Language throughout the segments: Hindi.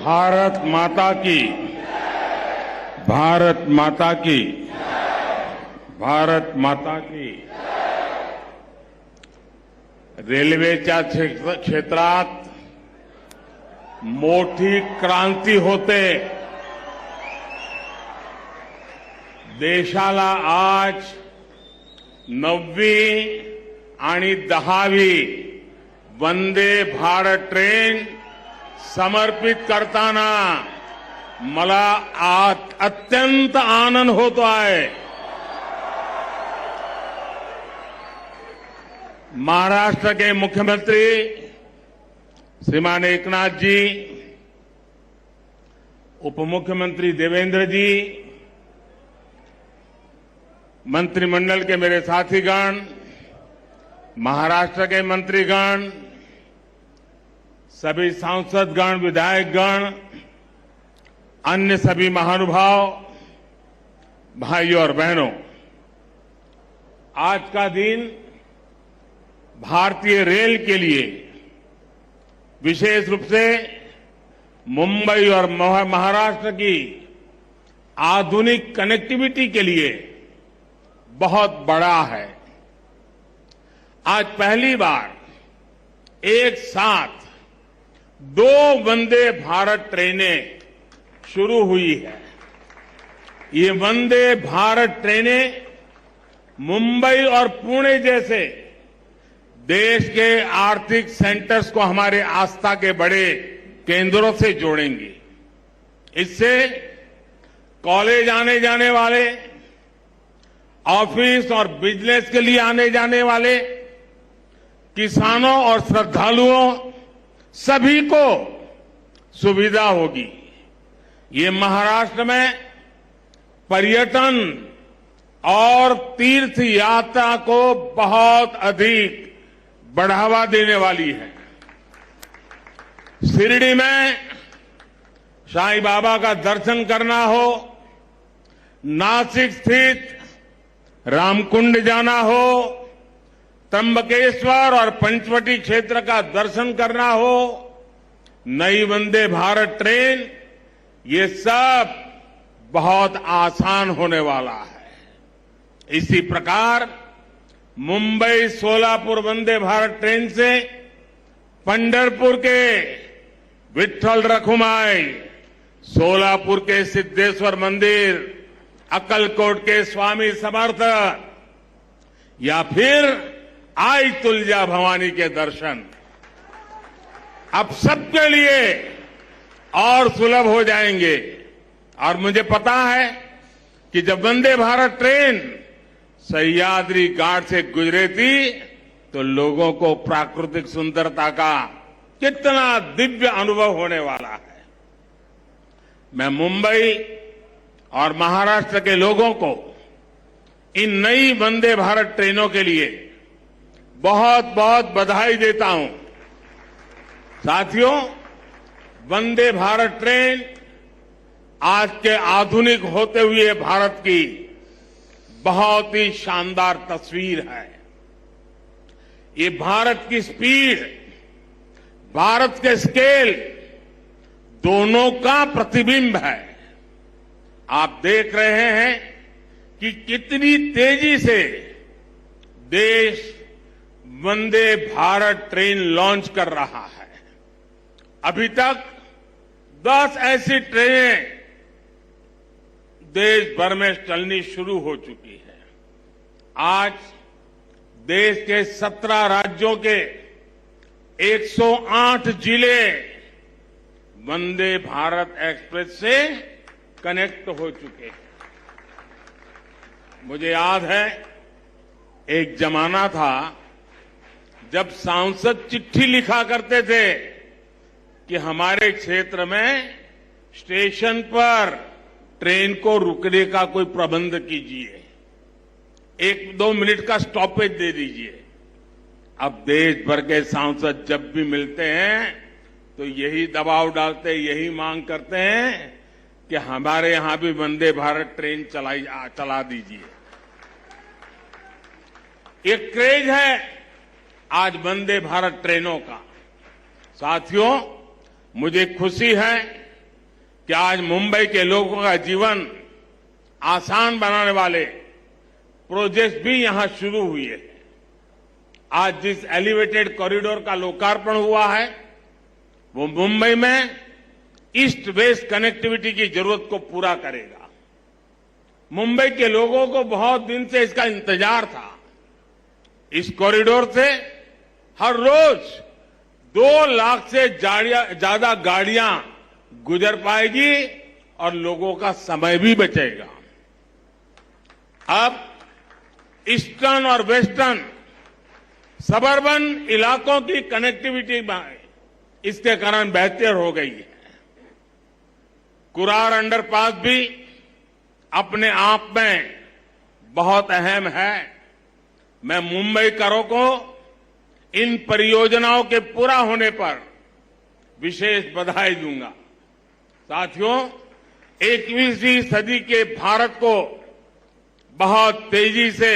भारत माता की, भारत माता की, भारत माता की. रेल्वेच्या क्षेत्रात मोठी क्रांती होते. देशाला आज 9वी आणि 10वी वंदे भारत ट्रेन समर्पित करताना मला अत्यंत आनंद होतो आहे. महाराष्ट्र के मुख्यमंत्री श्रीमान एकनाथ जी, उप मुख्यमंत्री देवेंद्र जी, मंत्रिमंडल के मेरे साथीगण, महाराष्ट्र के मंत्रीगण, सभी सांसदगण, विधायकगण, अन्य सभी महानुभाव, भाइयों और बहनों, आज का दिन भारतीय रेल के लिए, विशेष रूप से मुंबई और महाराष्ट्र की आधुनिक कनेक्टिविटी के लिए बहुत बड़ा है. आज पहली बार एक साथ 2 वंदे भारत ट्रेनें शुरू हुई है. ये वंदे भारत ट्रेनें मुंबई और पुणे जैसे देश के आर्थिक सेंटर्स को हमारे आस्था के बड़े केंद्रों से जोड़ेंगी. इससे कॉलेज आने जाने वाले, ऑफिस और बिजनेस के लिए आने जाने वाले, किसानों और श्रद्धालुओं सभी को सुविधा होगी. ये महाराष्ट्र में पर्यटन और तीर्थ यात्रा को बहुत अधिक बढ़ावा देने वाली है. शिरडी में साईं बाबा का दर्शन करना हो, नासिक स्थित रामकुंड जाना हो, त्र्यंबकेश्वर और पंचवटी क्षेत्र का दर्शन करना हो, नई वंदे भारत ट्रेन, ये सब बहुत आसान होने वाला है. इसी प्रकार मुंबई सोलापुर वंदे भारत ट्रेन से पंढरपुर के विठ्ठल रखुमाई, सोलापुर के सिद्धेश्वर मंदिर, अक्कलकोट के स्वामी समर्थ या फिर आई तुलजा भवानी के दर्शन अब सबके लिए और सुलभ हो जाएंगे. और मुझे पता है कि जब वंदे भारत ट्रेन सह्याद्री घाट से गुजरे थी तो लोगों को प्राकृतिक सुंदरता का कितना दिव्य अनुभव होने वाला है. मैं मुंबई और महाराष्ट्र के लोगों को इन नई वंदे भारत ट्रेनों के लिए बहुत बहुत बधाई देता हूं. साथियों, वंदे भारत ट्रेन आज के आधुनिक होते हुए भारत की बहुत ही शानदार तस्वीर है. ये भारत की स्पीड, भारत के स्केल दोनों का प्रतिबिंब है. आप देख रहे हैं कि कितनी तेजी से देश वंदे भारत ट्रेन लॉन्च कर रहा है. अभी तक 10 ऐसी ट्रेनें देश भर में चलनी शुरू हो चुकी है. आज देश के 17 राज्यों के 108 जिले वंदे भारत एक्सप्रेस से कनेक्ट हो चुके हैं. मुझे याद है एक जमाना था जब सांसद चिट्ठी लिखा करते थे कि हमारे क्षेत्र में स्टेशन पर ट्रेन को रुकने का कोई प्रबंध कीजिए, 1-2 मिनट का स्टॉपेज दे दीजिए. अब देश भर के सांसद जब भी मिलते हैं तो यही दबाव डालते, यही मांग करते हैं कि हमारे यहां भी वंदे भारत ट्रेन चला दीजिए. एक क्रेज है आज वंदे भारत ट्रेनों का. साथियों, मुझे खुशी है कि आज मुंबई के लोगों का जीवन आसान बनाने वाले प्रोजेक्ट भी यहां शुरू हुए हैं। आज जिस एलिवेटेड कॉरिडोर का लोकार्पण हुआ है वो मुंबई में ईस्ट वेस्ट कनेक्टिविटी की जरूरत को पूरा करेगा। मुंबई के लोगों को बहुत दिन से इसका इंतजार था। इस कॉरिडोर से हर रोज 2 लाख से ज्यादा गाड़ियां गुजर पाएगी और लोगों का समय भी बचेगा। अब ईस्टर्न और वेस्टर्न सबर्बन इलाकों की कनेक्टिविटी इसके कारण बेहतर हो गई है। कुरार अंडरपास भी अपने आप में बहुत अहम है। मैं मुंबईकरों को इन परियोजनाओं के पूरा होने पर विशेष बधाई दूंगा। साथियों, 21वीं सदी के भारत को बहुत तेजी से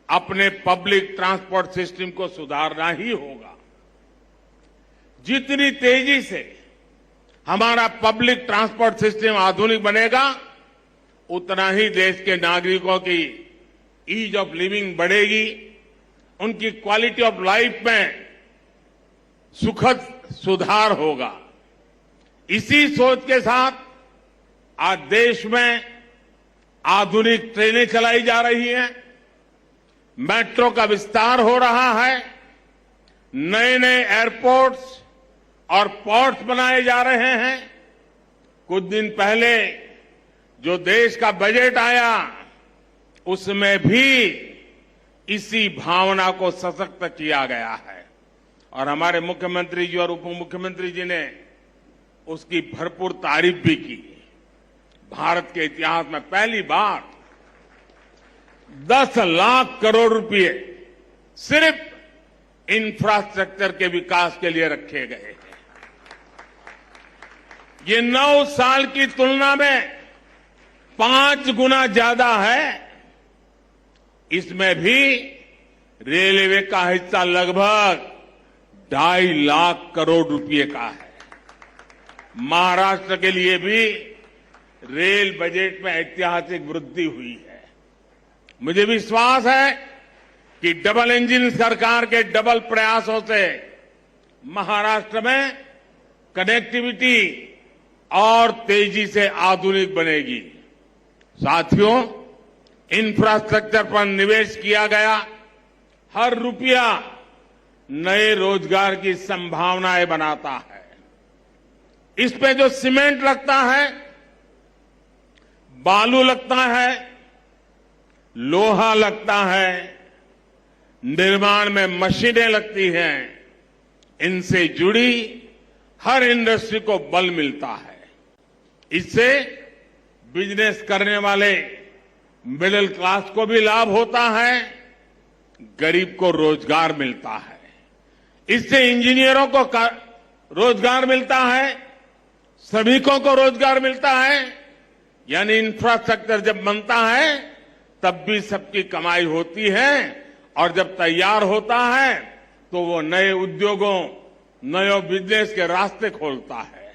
अपने पब्लिक ट्रांसपोर्ट सिस्टम को सुधारना ही होगा। जितनी तेजी से हमारा पब्लिक ट्रांसपोर्ट सिस्टम आधुनिक बनेगा उतना ही देश के नागरिकों की ईज ऑफ लिविंग बढ़ेगी, उनकी क्वालिटी ऑफ लाइफ में सुखद सुधार होगा। इसी सोच के साथ आज देश में आधुनिक ट्रेनें चलाई जा रही हैं, मेट्रो का विस्तार हो रहा है, नए नए एयरपोर्ट्स और पोर्ट्स बनाए जा रहे हैं। कुछ दिन पहले जो देश का बजट आया उसमें भी इसी भावना को सशक्त किया गया है और हमारे मुख्यमंत्री जी और उप मुख्यमंत्री जी ने उसकी भरपूर तारीफ भी की। भारत के इतिहास में पहली बार 10 लाख करोड़ रुपए सिर्फ इंफ्रास्ट्रक्चर के विकास के लिए रखे गए हैं। ये 9 साल की तुलना में 5 गुना ज्यादा है। इसमें भी रेलवे का हिस्सा लगभग 2.5 लाख करोड़ रुपए का है। महाराष्ट्र के लिए भी रेल बजट में ऐतिहासिक वृद्धि हुई है। मुझे विश्वास है कि डबल इंजन सरकार के डबल प्रयासों से महाराष्ट्र में कनेक्टिविटी और तेजी से आधुनिक बनेगी। साथियों, इंफ्रास्ट्रक्चर पर निवेश किया गया हर रुपया नए रोजगार की संभावनाएं बनाता है। इस पे जो सीमेंट लगता है, बालू लगता है, लोहा लगता है, निर्माण में मशीनें लगती हैं, इनसे जुड़ी हर इंडस्ट्री को बल मिलता है। इससे बिजनेस करने वाले मिडिल क्लास को भी लाभ होता है, गरीब को रोजगार मिलता है। इससे इंजीनियरों को रोजगार मिलता है, श्रमिकों को रोजगार मिलता है। यानी इंफ्रास्ट्रक्चर जब बनता है तब भी सबकी कमाई होती है और जब तैयार होता है तो वो नए उद्योगों, नए बिजनेस के रास्ते खोलता है।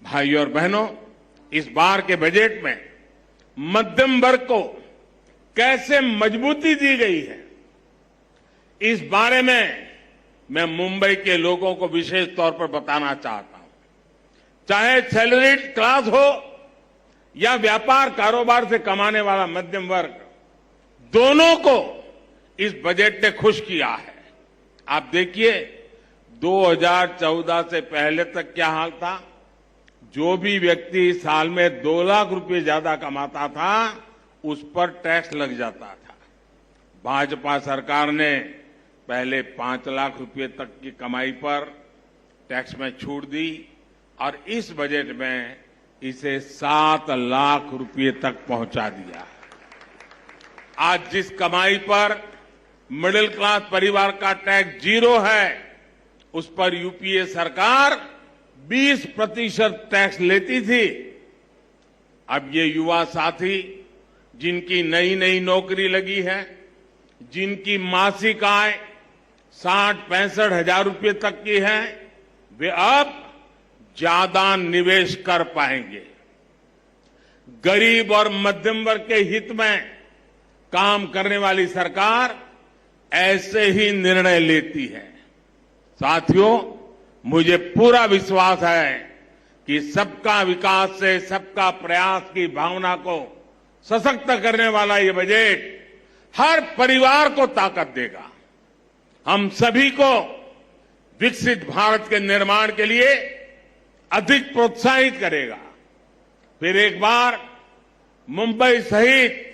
भाइयों और बहनों, इस बार के बजट में मध्यम वर्ग को कैसे मजबूती दी गई है, इस बारे में मैं मुंबई के लोगों को विशेष तौर पर बताना चाहता हूं। चाहे सैलरीड क्लास हो या व्यापार कारोबार से कमाने वाला मध्यम वर्ग, दोनों को इस बजट ने खुश किया है। आप देखिए 2014 से पहले तक क्या हाल था। जो भी व्यक्ति साल में 2 लाख रुपए ज्यादा कमाता था उस पर टैक्स लग जाता था। भाजपा सरकार ने पहले 5 लाख रुपए तक की कमाई पर टैक्स में छूट दी और इस बजट में इसे 7 लाख रुपए तक पहुंचा दिया। आज जिस कमाई पर मिडिल क्लास परिवार का टैक्स 0 है, उस पर यूपीए सरकार 20% टैक्स लेती थी। अब ये युवा साथी जिनकी नई नई नौकरी लगी है, जिनकी मासिक आय 60-65 हजार रुपए तक की है, वे अब ज्यादा निवेश कर पाएंगे। गरीब और मध्यम वर्ग के हित में काम करने वाली सरकार ऐसे ही निर्णय लेती है। साथियों, मुझे पूरा विश्वास है कि सबका विकास से सबका प्रयास की भावना को सशक्त करने वाला ये बजट हर परिवार को ताकत देगा, हम सभी को विकसित भारत के निर्माण के लिए अधिक प्रोत्साहित करेगा। फिर एक बार मुंबई सहित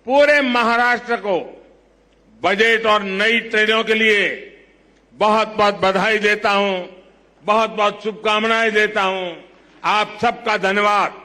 पूरे महाराष्ट्र को बजट और नई ट्रेनों के लिए बहुत बहुत बधाई देता हूं, बहुत बहुत शुभकामनाएं देता हूं। आप सबका धन्यवाद।